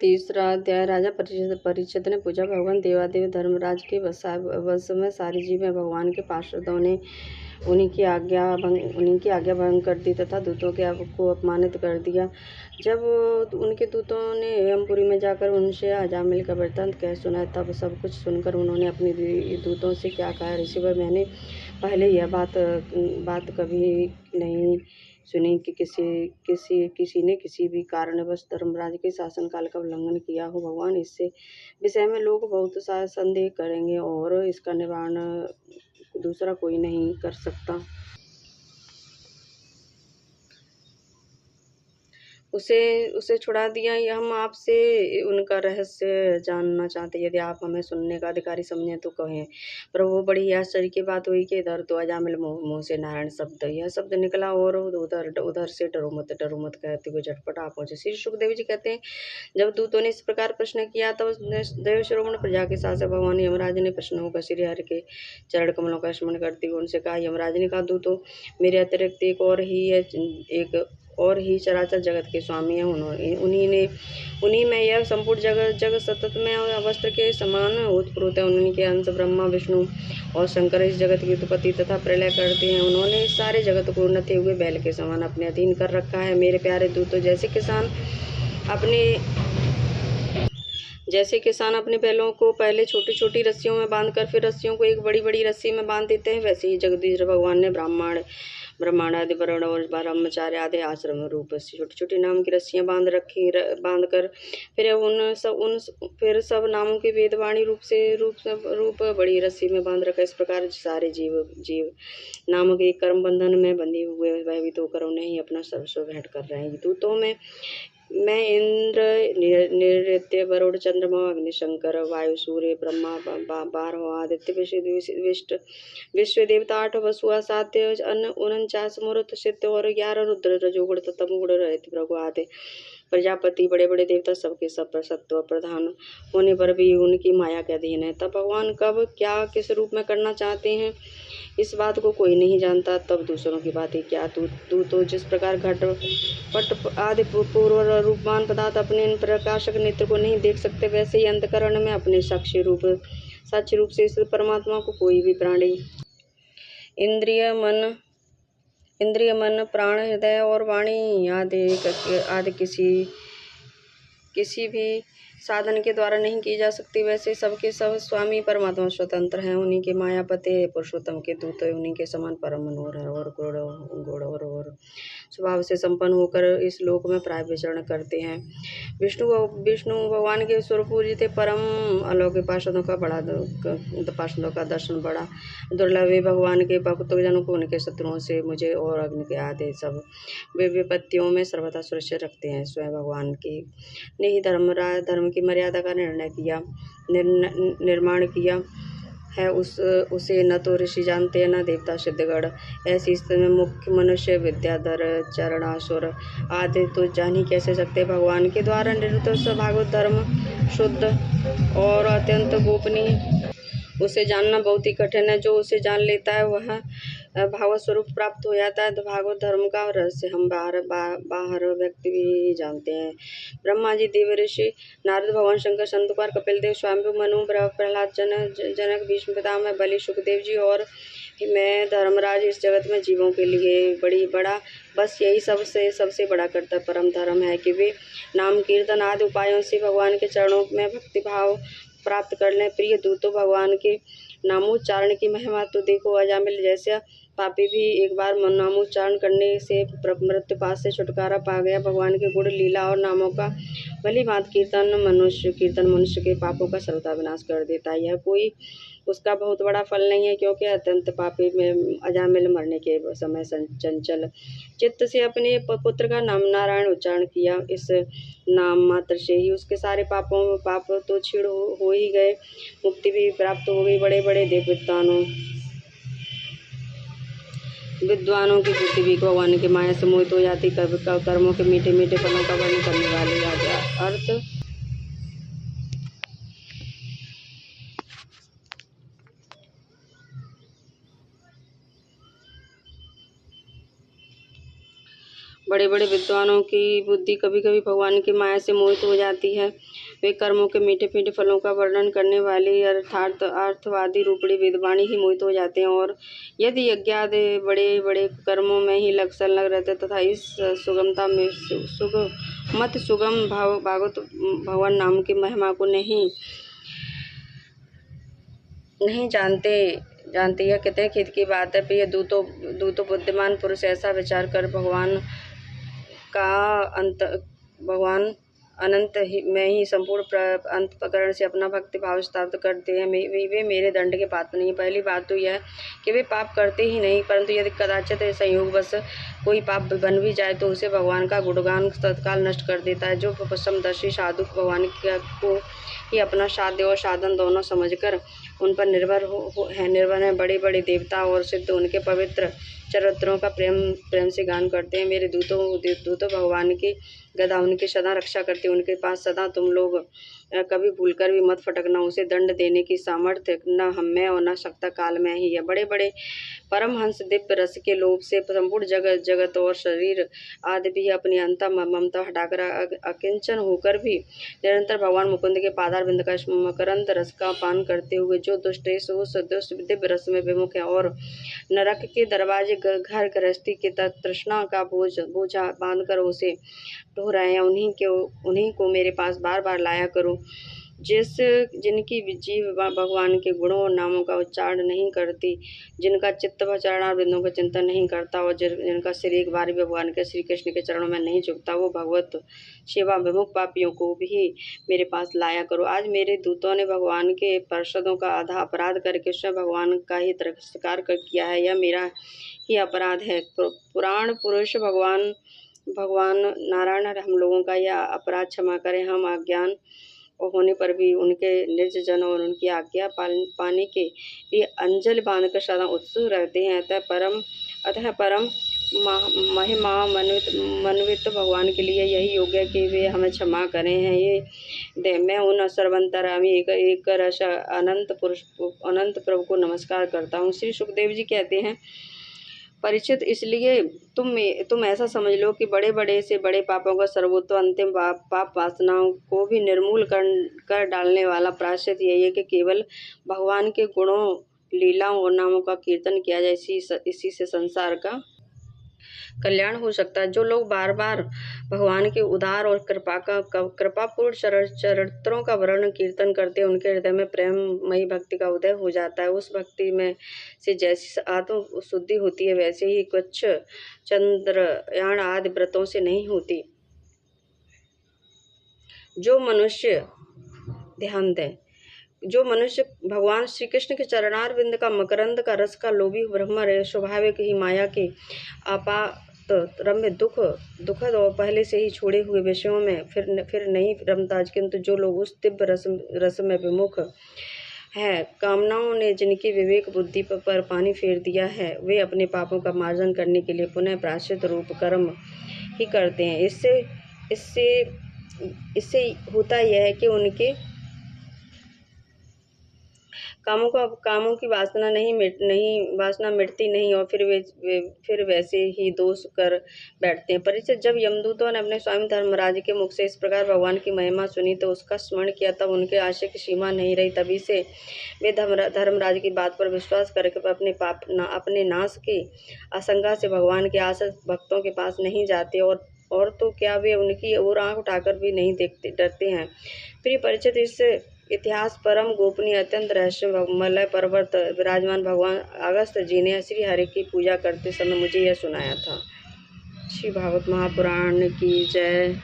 तीसरा अध्याय। राजा परीक्षित ने पूछा, भगवान देवादेव धर्मराज के वश में सारे जीव हैं। भगवान के पार्षदों ने उन्हीं की आज्ञा भंग कर दी तथा दूतों को अपमानित कर दिया। जब उनके दूतों ने यमपुरी में जाकर उनसे अजामिल का वृत्तांत कह सुनाया, तब सब कुछ सुनकर उन्होंने अपने दूतों से क्या कहा, ऋषिवर, मैंने पहले यह बात कभी नहीं सुनी कि किसी ने किसी भी कारणवश धर्मराज के शासनकाल का उल्लंघन किया हो। भगवान, इससे विषय में लोग बहुत सा संदेह करेंगे और इसका निवारण दूसरा कोई नहीं कर सकता। उसे छुड़ा दिया। हम आपसे उनका रहस्य जानना चाहते, यदि आप हमें सुनने का अधिकारी समझें तो कहें। प्रभु, बड़ी आश्चर्य की बात हुई कि इधर तो अजामिल मुँह से नारायण यह शब्द निकला और उधर से डरो मत कहते हुए झटपट आ पहुंचे। श्री सुखदेव जी कहते हैं, जब दूतों ने इस प्रकार प्रश्न किया तब देव श्रवण प्रजा के शासक भगवान यमराज ने प्रश्न होकर श्री हरि के चरण कमलों का स्मरण करते हुए उनसे कहा। यमराज ने कहा, दूतों, मेरे अतिरिक्त एक और ही चराचर जगत के स्वामी हैं। उन्हीं में यह संपूर्ण जगत सतत में वस्त्र के समान ओतप्रोत है। उन्हीं के अंश ब्रह्मा, विष्णु और शंकर इस जगत की उत्पत्ति तथा प्रलय करते हैं। उन्होंने इस सारे जगत को नथे हुए बैल के समान अपने अधीन कर रखा है। मेरे प्यारे दूतों, जैसे किसान अपने बैलों को पहले छोटी छोटी रस्सियों में बांधकर फिर रस्सियों को एक बड़ी बड़ी रस्सी में बांध देते हैं, वैसे ही जगदीश भगवान ने ब्रह्मांड आदि वर्ण और ब्रह्मचार्य आदि आश्रम रूप से छोटी छोटी नाम की रस्सियां बांधकर फिर सब नामों के वेदवाणी रूप बड़ी रस्सी में बांध रखा। इस प्रकार सारे जीव नामक एक कर्म बंधन में बंधे हुए भयभीत होकर उन्हें ही अपना सर्वस्व भेंट कर रहे हैं। दूतों में मैं इंद्र, नैऋत्य, वरुण, चंद्रमा, अग्नि, शंकर, वायु, सूर्य, ब्रह्मा, 12 आदित्य, विश्व देवता, 8 वसु, सात्य, 49 मूर्त, सिद्ध और 11 रुद्र, रजोगुण तथा तमोगुण रहित भृगु आदि प्रजापति, बड़े बड़े देवता, सबके सब सत्व प्रधान होने पर भी उनकी माया के अधीन है। तब भगवान कब क्या किस रूप में करना चाहते हैं, इस बात को कोई नहीं जानता। तब दूसरों की बातें क्या। तू तो जिस प्रकार घट पट आदि पूर्व रूपमान पदार्थ अपने प्रकाशक नेत्र को नहीं देख सकते, वैसे ही अंतकरण में अपने साक्षी रूप से इस परमात्मा को कोई भी प्राणी इंद्रिय मन प्राण हृदय और वाणी आदि किसी भी साधन के द्वारा नहीं की जा सकती। वैसे सबके सब स्वामी परमात्मा स्वतंत्र हैं। उन्हीं के मायापते पुरुषोत्तम के दूत उन्हीं के समान परम मनोहर है और गुण और स्वभाव से संपन्न होकर इस लोक में प्राय विचरण करते हैं। विष्णु भगवान के स्वरूप पूजित परम अलौकिक पार्षदों का दर्शन बड़ा दुर्लभ है। भगवान के भक्तजनों को उनके शत्रुओं से मुझे और अग्नि के आदि सब विपत्तियों में सर्वथा सुरक्षित रखते हैं। स्वयं भगवान ने ही धर्म की मर्यादा का निर्माण किया है। उसे न तो ऋषि जानते हैं न देवता सिद्धगण। ऐसी स्थिति में मुख्य मनुष्य, विद्याधर, चरणासुर आदि तो जान ही कैसे सकते। भगवान के द्वारा निरुक्त भागवत धर्म शुद्ध और अत्यंत गोपनीय, उसे जानना बहुत ही कठिन है। जो उसे जान लेता है वह भागवत स्वरूप प्राप्त हो जाता है। तो भागवत धर्म का रहस्य हम बाहर व्यक्ति भी जानते हैं। ब्रह्मा जी, देव ऋषि, नारद, भगवान शंकर, संत कुमार, कपिल देव, स्वयंभू, मनु, प्रहलाद, जनक, भीष्म पितामह, बलि, सुखदेव जी और मैं धर्मराज इस जगत में जीवों के लिए बड़ा बस यही सबसे बड़ा कर्तव्य परम धर्म है कि वे नाम कीर्तन आदि उपायों से भगवान के चरणों में भक्ति भाव प्राप्त कर लें। प्रिय दूतों, भगवान के नामोच्चारण की महिमा तो देखो। अजामिल जैसा पापी भी एक बार नामोच्चारण करने से मृत्यु पास से छुटकारा पा गया। भगवान के गुण, लीला और नामों का भली भांति कीर्तन मनुष्य के पापों का सर्वथा विनाश कर देता है। यह कोई उसका बहुत बड़ा फल नहीं है, क्योंकि अत्यंत पापी में अजामिल मरने के समय चंचल चित्त से अपने पुत्र का नाम नारायण उच्चारण किया। इस नाम मात्र से ही उसके सारे पाप तो छीड़ हो ही गए, मुक्ति भी प्राप्त हो गई। बड़े बड़े देव विद्वानों की बुद्धि भी भगवान की माया से मोहित हो जाती। कर्मों के मीठे मीठे फलों का वर्णन करने वाले अर्थ बड़े बड़े विद्वानों की बुद्धि कभी कभी भगवान की माया से मोहित हो जाती है। वे कर्मों के मीठे मीठे फलों का वर्णन करने वाली अर्थात अर्थवादी रूपड़ी वेदवाणी ही मोहित हो जाते हैं, और यदि यज्ञादि बड़े बड़े कर्मों में ही संलग्न रहते तथा इस सुगमता में सुगम भागवत भगवान नाम की महिमा को नहीं जानती है। कितने खेद की बात है। प्रिय दूतो बुद्धिमान पुरुष ऐसा विचार कर भगवान अनंत में ही संपूर्ण अंतःकरण से अपना भक्ति भाव स्थापित करते हैं। वे मेरे दंड के पात्र नहीं। पहली बात तो यह कि वे पाप करते ही नहीं, परंतु यदि कदाचित संयोगवश कोई पाप बन भी जाए तो उसे भगवान का गुणगान तत्काल नष्ट कर देता है। जो समदर्शी साधु भगवान को ही अपना साध्य और साधन दोनों समझकर उन पर निर्भर है। बड़े बड़े देवता और सिद्ध उनके पवित्र चरित्रों का प्रेम से गान करते हैं। मेरे दूतों भगवान की गदा उनकी सदा रक्षा करती है। उनके पास सदा तुम लोग कभी भूलकर भी मत फटकना। उसे दंड देने की सामर्थ्य न हम में और न सकता काल में ही है। बड़े बड़े परमहंस दिव्य रस के लोभ से संपूर्ण जगत और शरीर आदि भी अपनी अंता ममता हटाकर अकिंचन होकर भी निरंतर भगवान मुकुंद के पादार बिंद का मकरंद रस का पान करते हुए जो दुष्ट उस दुष्ट दिव्य रस में विमुख है और नरक के दरवाजे घर गृहस्थी के तृष्णा का बोझा बांधकर उसे ढो रहे हैं, उन्हीं को मेरे पास बार बार लाया करो। जिनकी जीव भगवान के गुणों और नामों का उच्चारण नहीं करती, जिनका चित्त व चरणारविंदों का चिंतन नहीं करता और जिनका सिर एक बार भी भगवान के श्री कृष्ण के चरणों में नहीं झुकता, वो भगवत सेवा विमुख पापियों को भी मेरे पास लाया करो। आज मेरे दूतों ने भगवान के पार्षदों का आधा अपराध करके स्वयं भगवान का ही तिरस्कार किया है। यह मेरा ही अपराध है। पुराण पुरुष भगवान नारायण हम लोगों का यह अपराध क्षमा करें। हम अज्ञान होने पर भी उनके निर्जन और उनकी आज्ञा पाने के लिए अंजलि बांधकर सदा उत्सुक रहते हैं। अतः परम महिमा मनवित भगवान के लिए यही योग्य है कि वे हमें क्षमा करें हैं। ये मैं उन सर्वंतरामी एक रस अनंत प्रभु को नमस्कार करता हूँ। श्री सुखदेव जी कहते हैं, परीक्षित, इसलिए तुम ऐसा समझ लो कि बड़े बड़े से बड़े पापों का सर्वोत्तम अंतिम पाप वासनाओं को भी निर्मूल कर डालने वाला प्रायश्चित यही है कि केवल भगवान के गुणों, लीलाओं और नामों का कीर्तन किया जाए। इसी से संसार का कल्याण हो सकता है। जो लोग बार बार भगवान के उदार और कृपापूर्ण चरित्रों का वर्णन कीर्तन करते हैं, उनके हृदय में प्रेममयी भक्ति का उदय हो जाता है। उस भक्ति में से जैसी आत्म शुद्धि होती है, वैसे ही कुछ चंद्रयान आदि व्रतों से नहीं होती। जो मनुष्य भगवान श्री कृष्ण के चरणारविंद का मकरंद का रस का लोभी ब्रह्मण है, स्वाभाविक ही माया के आपात रम्य दुखद और पहले से ही छोड़े हुए विषयों में फिर नहीं रमता, किंतु जो लोग उस दिव्य रस में विमुख है, कामनाओं ने जिनकी विवेक बुद्धि पर पानी फेर दिया है, वे अपने पापों का मार्जन करने के लिए पुनः प्रायश्चित रूप कर्म ही करते हैं। इससे होता यह है कि उनके कामों की वासना मिटती नहीं और फिर वैसे ही दोष कर बैठते हैं। परीक्षित, जब यमदूतों ने अपने स्वामी धर्मराज के मुख से इस प्रकार भगवान की महिमा सुनी तो उसका स्मरण किया, तब उनके आशय की सीमा नहीं रही। तभी से वे धर्मराज की बात पर विश्वास करके अपने नाश की आशंका से भगवान के आश्रित भक्तों के पास नहीं जाते और तो क्या वे उनकी ओर आंख उठाकर भी नहीं डरते हैं। प्रिय परीक्षित, इस इतिहास परम गोपनीय अत्यंत रहस्यमय पर्वत विराजमान भगवान अगस्त्य जी ने श्री हरि की पूजा करते समय मुझे यह सुनाया था। श्री भागवत महापुराण की जय।